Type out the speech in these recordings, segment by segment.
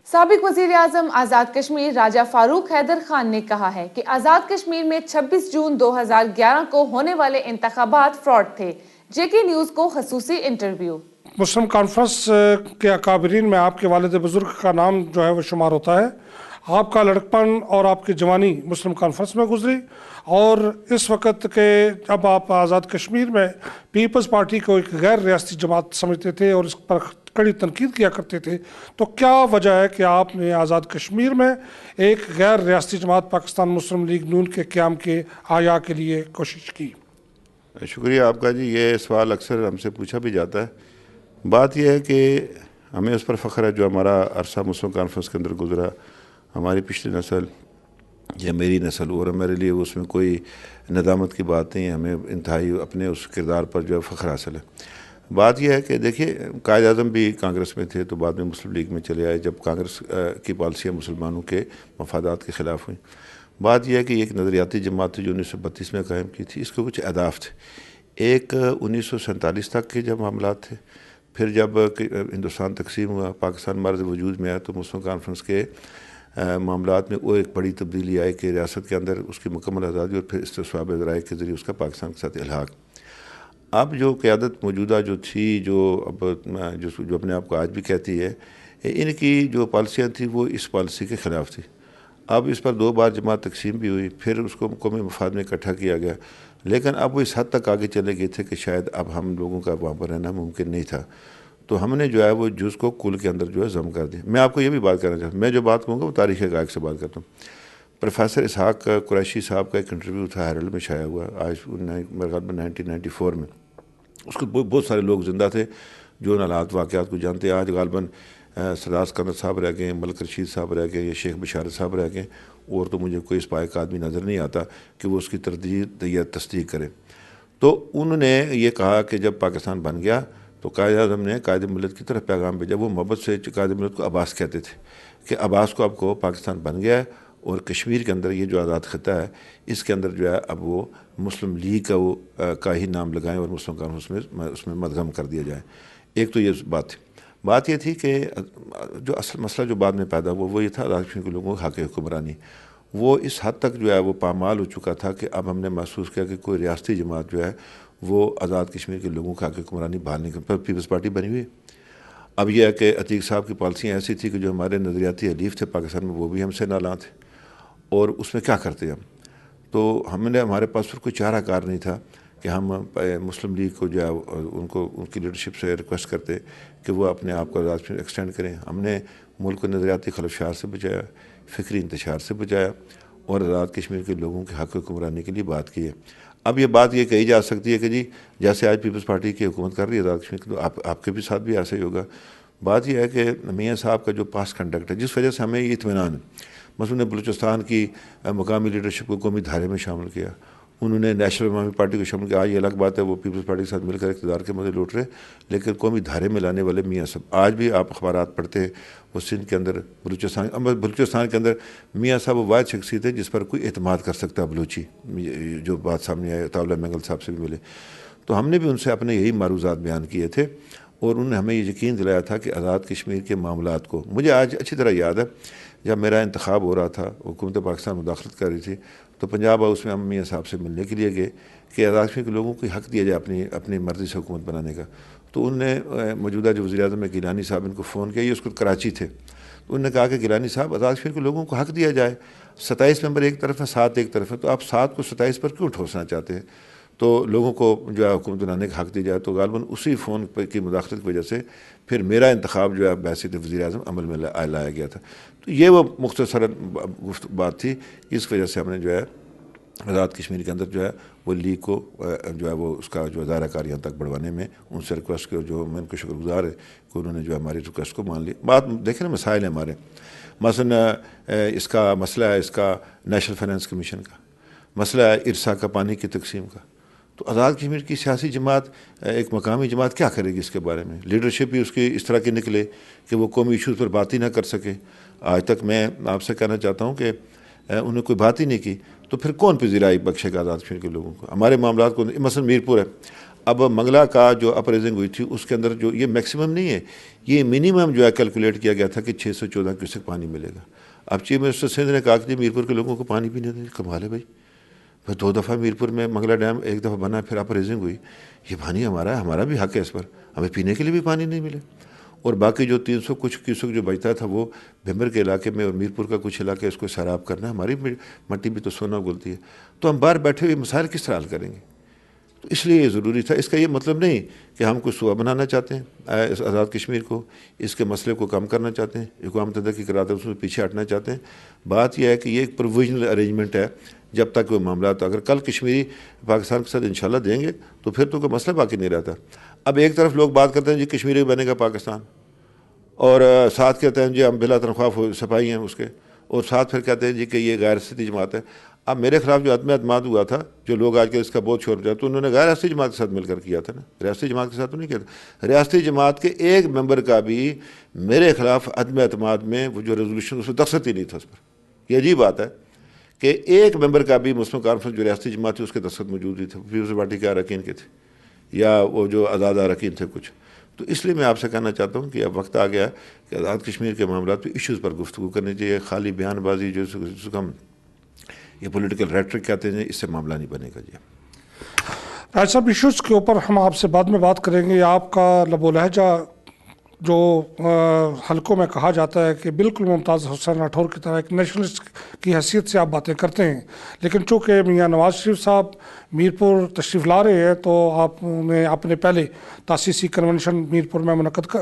سابق وزیر اعظم آزاد کشمیر راجہ فاروق حیدر خان نے کہا ہے کہ آزاد کشمیر میں 26 جون 2011 کو ہونے والے انتخابات فراڈ تھے۔ جے کے نیوز کو خصوصی انٹرویو۔ مسلم کانفرنس کے اکابرین میں آپ کے والد بزرگ کا نام جو ہے وہ شمار ہوتا ہے۔ آپ کا لڑکپن اور آپ کی جوانی مسلم کانفرنس میں گزری، اور اس وقت کے جب آپ آزاد کشمیر میں پیپلز پارٹی کو ایک غیر ریاستی جماعت سمجھتے تھے اور اس پر کڑی تنقید کیا کرتے تھے، تو کیا وجہ ہے کہ آپ نے آزاد کشمیر میں ایک غیر ریاستی جماعت پاکستان مسلم لیگ نون کے قیام کے آیا کے لیے کوشش کی؟ شکریہ آپ کا جی، یہ سوال اکثر ہم سے پوچھا بھی جاتا ہے۔ بات یہ ہے کہ ہمیں اس پر فخر ہے جو ہمارا عرصہ مسلم کانفرنس کے اندر گزرا، ہماری پچھلی نسل یا میری نسل، اور ہمارے لیے اس میں کوئی ندامت کی بات نہیں ہے، ہمیں انتہائی اپنے اس کردار پر جو ہے فخر حاصل ہے۔ بات یہ ہے کہ دیکھیے، قائد اعظم بھی کانگریس میں تھے تو بعد میں مسلم لیگ میں چلے آئے جب کانگریس کی پالیسیاں مسلمانوں کے مفادات کے خلاف ہوئیں۔ بات یہ ہے کہ یہ ایک نظریاتی جماعت تھی جو 1932 میں قائم کی تھی۔ اس کے کچھ اہداف تھے۔ ایک 1947 تک کے جب معاملات تھے، پھر جب ہندوستان تقسیم ہوا، پاکستان مرز وجود میں آیا، تو مسلم کانفرنس کے معاملات میں وہ ایک بڑی تبدیلی آئی کہ ریاست کے اندر اس کی مکمل آزادی اور پھر استصواب رائے کے ذریعے اس کا پاکستان کے ساتھ الحاق۔ اب جو قیادت موجودہ جو تھی، جو اپنے آپ کو آج بھی کہتی ہے، ان کی جو پالیسیاں تھیں وہ اس پالیسی کے خلاف تھی۔ اب اس پر 2 بار جماعت تقسیم بھی ہوئی، پھر اس کو قومی مفاد میں اکٹھا کیا گیا، لیکن اب وہ اس حد تک آگے چلے گئے تھے کہ شاید اب ہم لوگوں کا وہاں پر رہنا ممکن نہیں تھا، تو ہم نے جو ہے وہ جز کو کل کے اندر جو ہے ضم کر دیا۔ میں آپ کو یہ بھی بات کرنا چاہتا ہوں، میں جو بات کہوں گا وہ تاریخ حقائق سے بات کرتا ہوں۔ پروفیسر اسحاق قریشی صاحب کا ایک انٹرویو تھا، ہیرلڈ میں شائع ہوا آج میرے خیال میں 1994 میں۔ اس کو بہت سارے لوگ زندہ تھے جو ان حالات واقعات کو جانتے ہیں۔ آج غالباً سردار سکندر صاحب رہ گئے، ملک رشید صاحب رہ گئے، یا شیخ بشارت صاحب رہ گئے، اور تو مجھے کوئی اس پائے کا آدمی نظر نہیں آتا کہ وہ اس کی تردید یا تصدیق کرے۔ تو انہوں نے یہ کہا کہ جب پاکستان بن گیا تو قائد اعظم نے قائد ملت کی طرف پیغام بھیجا۔ وہ محبت سے قائد ملت کو عباس کہتے تھے کہ عباس کو اب کو پاکستان بن گیا ہے، اور کشمیر کے اندر یہ جو آزاد خطہ ہے اس کے اندر جو ہے اب وہ مسلم لیگ کا ہی نام لگائیں اور مسلم کانفرنس میں اس میں مدغم کر دیا جائے۔ ایک تو یہ بات تھی۔ بات یہ تھی کہ جو اصل مسئلہ جو بعد میں پیدا ہوا وہ یہ تھا آزاد کشمیر کے لوگوں کو حق حکمرانی۔ وہ اس حد تک جو ہے وہ پامال ہو چکا تھا کہ اب ہم نے محسوس کیا کہ کوئی ریاستی جماعت جو ہے وہ آزاد کشمیر کے لوگوں کو حق حکمرانی بحال نہیں کر۔ پیپلز پارٹی بنی ہوئی ہے۔ اب یہ ہے کہ عتیق صاحب کی پالیسیاں ایسی تھی کہ جو ہمارے نظریاتی حلیف تھے پاکستان میں وہ بھی ہم سے نالاں تھے، اور اس میں کیا کرتے ہم؟ تو ہمارے پاس پھر کوئی چارہ کار نہیں تھا کہ ہم مسلم لیگ کو جو ہے ان کی لیڈرشپ سے ریکویسٹ کرتے کہ وہ اپنے آپ کو آزاد کشمیر ایکسٹینڈ کریں۔ ہم نے ملک کو نظریاتی خلفشار سے بچایا، فکری انتشار سے بچایا، اور آزاد کشمیر کے لوگوں کے حق حکمرانی کے لیے بات کی ہے۔ اب یہ بات یہ کہی جا سکتی ہے کہ جی جیسے آج پیپلز پارٹی کی حکومت کر رہی ہے آزاد کشمیر کی، تو آپ کے بھی ساتھ بھی ایسا ہی ہوگا۔ بات یہ ہے کہ میاں صاحب کا جو پاس کنڈکٹ ہے جس وجہ سے ہمیں یہ اطمینان ہے، مثلا بلوچستان کی مقامی لیڈرشپ کو قومی دھارے میں شامل کیا، انہوں نے نیشنل عوامی پارٹی کو شامل کیا۔ آج یہ الگ بات ہے وہ پیپلز پارٹی کے ساتھ مل کر اقتدار کے مزے لوٹ رہے، لیکن قومی دھارے میں لانے والے میاں صاحب آج بھی آپ اخبارات پڑھتے ہیں، وہ سندھ کے اندر بلوچستان کے اندر میاں صاحب وہ واحد شخصیت ہے جس پر کوئی اعتماد کر سکتا ہے بلوچی، جو بات سامنے آئے طاولہ مینگل صاحب سے بھی ملے، تو ہم نے بھی ان سے اپنے یہی معروضات بیان کیے تھے، اور انہوں نے ہمیں یہ یقین دلایا تھا کہ آزاد کشمیر کے معاملات کو، مجھے آج اچھی طرح یاد ہے جب میرا انتخاب ہو رہا تھا، حکومت پاکستان مداخلت کر رہی تھی، تو پنجاب ہاؤس میں ہم میاں صاحب سے ملنے کے لیے گئے کہ آزاد کشمیر کے لوگوں کو حق دیا جائے اپنی مرضی سے حکومت بنانے کا۔ تو انہوں نے موجودہ جو وزیر اعظم ہے گیلانی صاحب، ان کو فون کیا، یہ اس کو کراچی تھے، تو انہوں نے کہا کہ گیلانی صاحب آزاد کشمیر کے لوگوں کو حق دیا جائے، 27 ممبر ایک طرف ہے، 7 ایک طرف ہے، تو آپ 7 کو 27 پر کیوں ٹھوسنا چاہتے ہیں؟ تو لوگوں کو جو ہے حکومت بنانے کا حق دی جائے۔ تو غالباً اسی فون کی مداخلت کی وجہ سے پھر میرا انتخاب جو ہے بحیثیت وزیر اعظم عمل میں لایا گیا تھا۔ تو یہ وہ مختصراً بات تھی، اس وجہ سے ہم نے جو ہے آزاد کشمیر کے اندر جو ہے وہ لیگ کو جو ہے وہ اس کا جو دائرہ کار یہاں تک بڑھوانے میں ان سے ریکویسٹ کی، جو میں ان کو شکر گزار ہے کہ انہوں نے جو ہے ہماری ریکویسٹ کو مان لی۔ بات دیکھیں نا، مسائل ہیں ہمارے، مثلا اس کا مسئلہ ہے اس کا نیشنل فائنانس کمیشن کا مسئلہ ہے، ارسا کا پانی کی تقسیم کا۔ تو آزاد کشمیر کی سیاسی جماعت، ایک مقامی جماعت کیا کرے گی اس کے بارے میں؟ لیڈرشپ بھی اس کی اس طرح کی نکلے کہ وہ قومی ایشوز پر بات ہی نہ کر سکے۔ آج تک میں آپ سے کہنا چاہتا ہوں کہ انہوں نے کوئی بات ہی نہیں کی، تو پھر کون پذیرائی بخشے گا آزاد کشمیر کے لوگوں کو؟ ہمارے معاملات کو، مثلا میر پور ہے، اب منگلا کا جو اپریزنگ ہوئی تھی اس کے اندر جو یہ میکسیمم نہیں ہے، یہ منیمم جو ہے کیلکولیٹ کیا گیا تھا کہ 614 کیوسک پانی ملے گا. اب چیف منسٹر سندھ نے کہا کہ میرپور کے لوگوں کو پانی پینے دیں. کمال ہے بھائی، 2 دفعہ میرپور میں منگلا ڈیم ایک دفعہ بنا پھر اپریزنگ ہوئی. یہ پانی ہمارا ہے، ہمارا بھی حق ہے اس پر. ہمیں پینے کے لیے بھی پانی نہیں ملے. اور باقی جو 300 کچھ کیوسک جو بچتا تھا وہ بھمر کے علاقے میں اور میرپور کا کچھ علاقہ اس کو سیراب کرنا ہے. ہماری مٹی بھی تو سونا گلتی ہے. تو ہم باہر بیٹھے ہوئے مسائل کس طرح حل کریں گے؟ تو اس لیے یہ ضروری تھا. اس کا یہ مطلب نہیں کہ ہم کوئی صوبہ بنانا چاہتے ہیں اس آزاد کشمیر کو، اس کے مسئلے کو کم کرنا چاہتے ہیں، اقوام متحدہ کی قرارداد سے پیچھے ہٹنا چاہتے ہیں. بات یہ ہے کہ یہ ایک پروویژنل ارینجمنٹ ہے جب تک وہ معاملات اگر کل کشمیری پاکستان کے ساتھ انشاءاللہ دیں گے تو پھر تو کوئی مسئلہ باقی نہیں رہتا. اب ایک طرف لوگ بات کرتے ہیں جی کشمیری بنے گا پاکستان، اور ساتھ کہتے ہیں جی ہم بلا تنخواہ سپاہی ہیں اس کے، اور ساتھ پھر کہتے ہیں جی کہ یہ غیر ریاستی جماعت ہے. اب میرے خلاف جو عدم اعتماد ہوا تھا، جو لوگ آج کل اس کا بہت شور مچایا، تو انہوں نے غیر ریاستی جماعت کے ساتھ مل کر کیا تھا نا، ریاستی جماعت کے ساتھ تو نہیں کیا تھا. ریاستی جماعت کے ایک ممبر کا بھی میرے خلاف عدم اعتماد میں وہ جو ریزولوشن اس میں دستخط ہی نہیں تھا اس پر. یہ عجیب بات ہے کہ ایک ممبر کا بھی مسلم کانفرنس جو ریاستی جماعت تھی اس کے دستخط موجود نہیں تھے. پیپلز پارٹی کے اراکین کے تھے یا وہ جو آزاد اراکین تھے کچھ. تو اس لیے میں آپ سے کہنا چاہتا ہوں کہ اب وقت آ گیا کہ آزاد کشمیر کے معاملات پہ ایشوز پر گفتگو کرنی چاہیے. خالی بیان بازی جو اس کو ہم یہ پولیٹیکل ریٹرک کہتے ہیں، اس سے معاملہ نہیں بنے گا. جی راج صاحب، ایشوز کے اوپر ہم آپ سے بعد میں بات کریں گے. آپ کا لب و لہجہ جو حلقوں میں کہا جاتا ہے کہ بالکل ممتاز حسین راٹھور کی طرح ایک نیشنلسٹ کی حیثیت سے آپ باتیں کرتے ہیں، لیکن چونکہ میاں نواز شریف صاحب میرپور تشریف لا رہے ہیں تو آپ نے اپنے پہلے تاسیسی کنونشن میرپور میں منعقد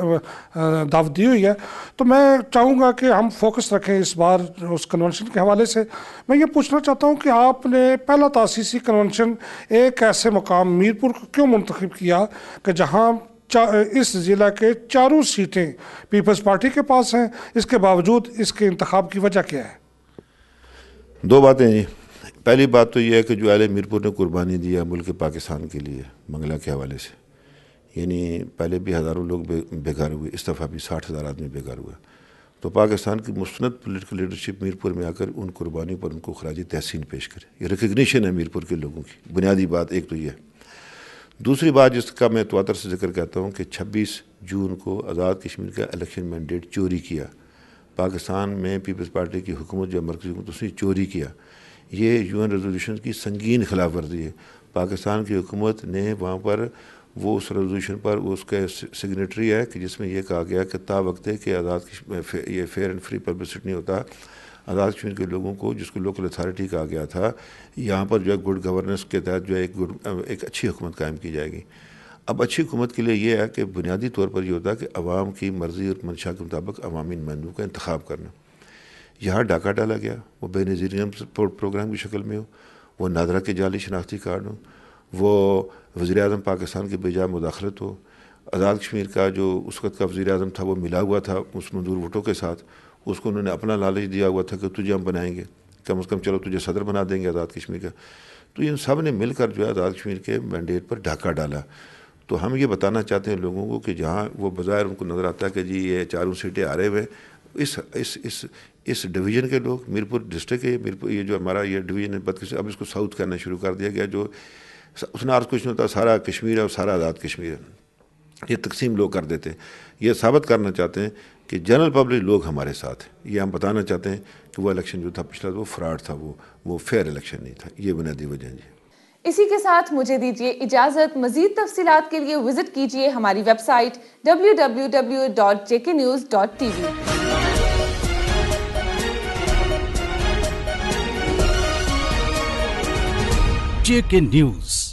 دعوت دی ہوئی ہے. تو میں چاہوں گا کہ ہم فوکس رکھیں اس بار اس کنونشن کے حوالے سے. میں یہ پوچھنا چاہتا ہوں کہ آپ نے پہلا تاسیسی کنونشن ایک ایسے مقام میرپور کو کیوں منتخب کیا کہ جہاں اس ضلع کے 4 سیٹیں پیپلز پارٹی کے پاس ہیں، اس کے باوجود اس کے انتخاب کی وجہ کیا ہے؟ 2 باتیں جی. پہلی بات تو یہ ہے کہ جو اہل میرپور نے قربانی دیا ملک پاکستان کے لیے منگلا کے حوالے سے، یعنی پہلے بھی ہزاروں لوگ بے گھر ہوئے، اس دفعہ بھی 60,000 آدمی بے گھر ہوئے. تو پاکستان کی مستند پولیٹیکل لیڈرشپ میرپور میں آ کر ان قربانی پر ان کو خراج تحسین پیش کرے. یہ ریکگنیشن ہے میرپور کے لوگوں کی. بنیادی بات ایک تو یہ ہے. دوسری بات جس کا میں تواتر سے ذکر کہتا ہوں کہ 26 جون کو آزاد کشمیر کا الیکشن مینڈیٹ چوری کیا. پاکستان میں پیپلز پارٹی کی حکومت جو مرکزی حکومت اس نے چوری کیا. یہ UN ریزولوشن کی سنگین خلاف ورزی ہے. پاکستان کی حکومت نے وہاں پر وہ اس ریزولوشن پر اس کا سگنیٹری ہے کہ جس میں یہ کہا گیا کہ تا وقت ہے کہ آزاد کشمیر یہ فیئر اینڈ فری پبلسٹی نہیں ہوتا، آزاد کشمیر کے لوگوں کو جس کو لوکل اتھارٹی کہا گیا تھا، یہاں پر جو ہے گڈ گورننس کے تحت جو ہے ایک اچھی حکومت قائم کی جائے گی. اب اچھی حکومت کے لیے یہ ہے کہ بنیادی طور پر یہ ہوتا ہے کہ عوام کی مرضی اور منشا کے مطابق عوامی نمائندوں کا انتخاب کرنا. یہاں ڈاکہ ڈالا گیا، وہ بے نظیرین پروگرام کی شکل میں ہو، وہ نادرا کے جعلی شناختی کارڈ ہو، وہ وزیر اعظم پاکستان کی بے جا مداخلت ہو. آزاد کشمیر کا جو اس وقت کا وزیر اعظم تھا وہ ملا ہوا تھا اس منظور ووٹوں کے ساتھ، اس کو انہوں نے اپنا لالچ دیا ہوا تھا کہ تجھے ہم بنائیں گے، کم از کم چلو تجھے صدر بنا دیں گے آزاد کشمیر کا. تو ان سب نے مل کر جو ہے آزاد کشمیر کے مینڈیٹ پر ڈھاکہ ڈالا. تو ہم یہ بتانا چاہتے ہیں لوگوں کو کہ جہاں وہ بظاہر ان کو نظر آتا ہے کہ جی یہ 4 سیٹیں آ رہے ہوئے، اس ڈویژن کے لوگ، میرپور ڈسٹرکٹ ہے، میرپور یہ جو ہمارا یہ ڈویژن ہے بدقسمتی اب اس کو ساؤتھ کرنا شروع کر دیا گیا. جو اس نے عرض کچھ نہیں ہوتا، سارا کشمیر ہے اور سارا آزاد کشمیر ہے، یہ تقسیم لوگ کر دیتے ہیں. یہ ثابت کرنا چاہتے ہیں کہ جنرل پبلک لوگ ہمارے ساتھ ہیں. یہ ہم بتانا چاہتے ہیں کہ وہ الیکشن جو تھا پچھلا وہ فراڈ تھا، وہ فیئر الیکشن نہیں تھا. یہ بنیادی وجہ ہے. اسی کے ساتھ مجھے دیجیے اجازت. مزید تفصیلات کے لیے وزٹ کیجیے ہماری web site www.jknews.tv. JK News.